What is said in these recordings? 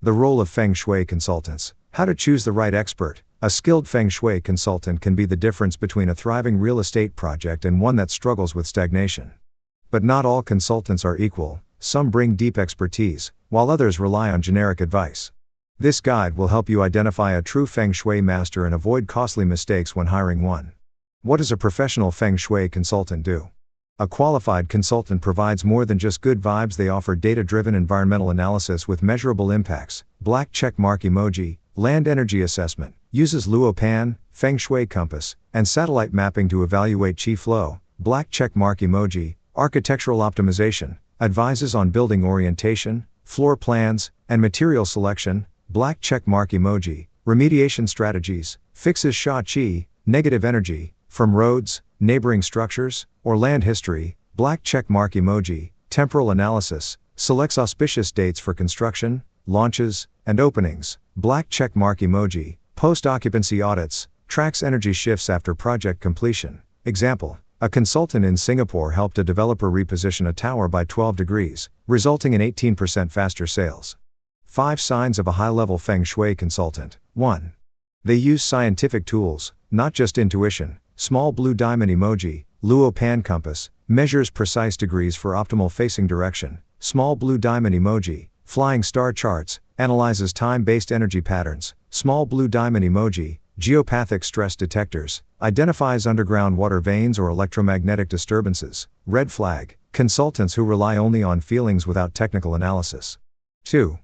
The role of Feng Shui consultants. How to choose the right expert. A skilled Feng Shui consultant can be the difference between a thriving real estate project and one that struggles with stagnation. But not all consultants are equal. Some bring deep expertise, while others rely on generic advice. This guide will help you identify a true Feng Shui master and avoid costly mistakes when hiring one. What does a professional Feng Shui consultant do? A qualified consultant provides more than just good vibes. They offer data-driven environmental analysis with measurable impacts, black check mark emoji, land energy assessment, uses Luopan, Feng Shui compass, and satellite mapping to evaluate qi flow, black check mark emoji, architectural optimization, advises on building orientation, floor plans, and material selection, black check mark emoji, remediation strategies, fixes sha qi, negative energy, from roads, neighboring structures, or land history, black check mark emoji, temporal analysis, selects auspicious dates for construction, launches, and openings, black check mark emoji, post-occupancy audits, tracks energy shifts after project completion. Example, a consultant in Singapore helped a developer reposition a tower by 12 degrees, resulting in 18% faster sales. 5 signs of a high-level Feng Shui consultant. 1. They use scientific tools, not just intuition. Small blue diamond emoji, Luopan compass, measures precise degrees for optimal facing direction. Small blue diamond emoji, flying star charts, analyzes time-based energy patterns. Small blue diamond emoji, geopathic stress detectors, identifies underground water veins or electromagnetic disturbances. Red flag, consultants who rely only on feelings without technical analysis. 2.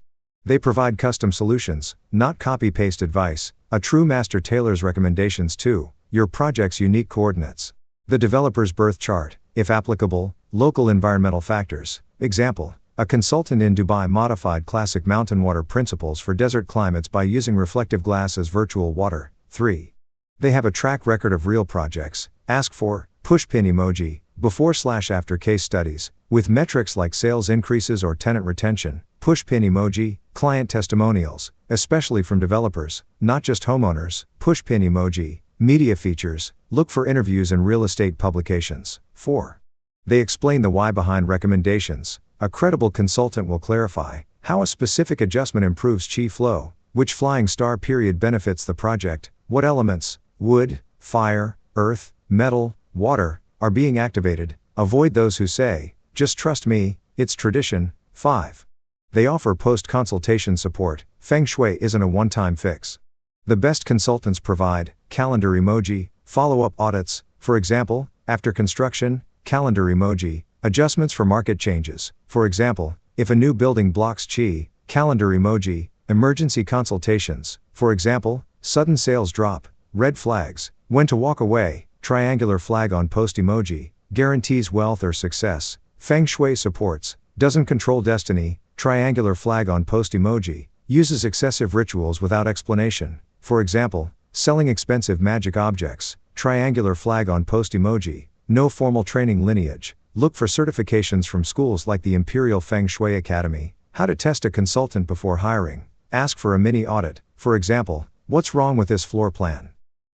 They provide custom solutions, not copy-paste advice. A true master tailors recommendations to your project's unique coordinates. The developer's birth chart, if applicable, local environmental factors. Example, a consultant in Dubai modified classic mountain water principles for desert climates by using reflective glass as virtual water. 3. They have a track record of real projects. Ask for pushpin emoji, before/after case studies, with metrics like sales increases or tenant retention. Pushpin emoji, client testimonials, especially from developers, not just homeowners. Pushpin emoji, media features, look for interviews in real estate publications. 4. They explain the why behind recommendations. A credible consultant will clarify how a specific adjustment improves qi flow, which flying star period benefits the project, what elements, wood, fire, earth, metal, water, are being activated. Avoid those who say, just trust me, it's tradition. 5. They offer post-consultation support. Feng Shui isn't a one-time fix. The best consultants provide calendar emoji, follow-up audits, for example, after construction, calendar emoji, adjustments for market changes, for example, if a new building blocks qi, calendar emoji, emergency consultations, for example, sudden sales drop, red flags, when to walk away, triangular flag on post emoji, guarantees wealth or success. Feng Shui supports, doesn't control destiny, triangular flag on post emoji, uses excessive rituals without explanation, for example, selling expensive magic objects, triangular flag on post emoji, no formal training lineage, look for certifications from schools like the Imperial Feng Shui Academy. How to test a consultant before hiring. Ask for a mini audit, for example, what's wrong with this floor plan?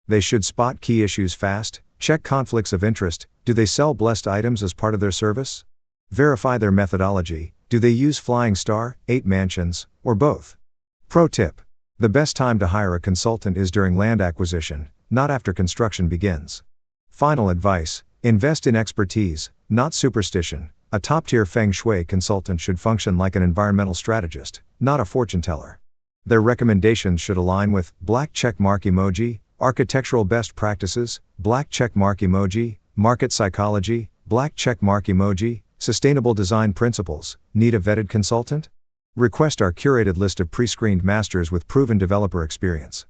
They should spot key issues fast, check conflicts of interest, do they sell blessed items as part of their service? Verify their methodology, do they use Flying Star, 8 mansions, or both? Pro tip. The best time to hire a consultant is during land acquisition, not after construction begins. Final advice, invest in expertise, not superstition. A top-tier Feng Shui consultant should function like an environmental strategist, not a fortune teller. Their recommendations should align with black check mark emoji, architectural best practices, black check mark emoji, market psychology, black check mark emoji, sustainable design principles. Need a vetted consultant? Request our curated list of pre-screened masters with proven developer experience.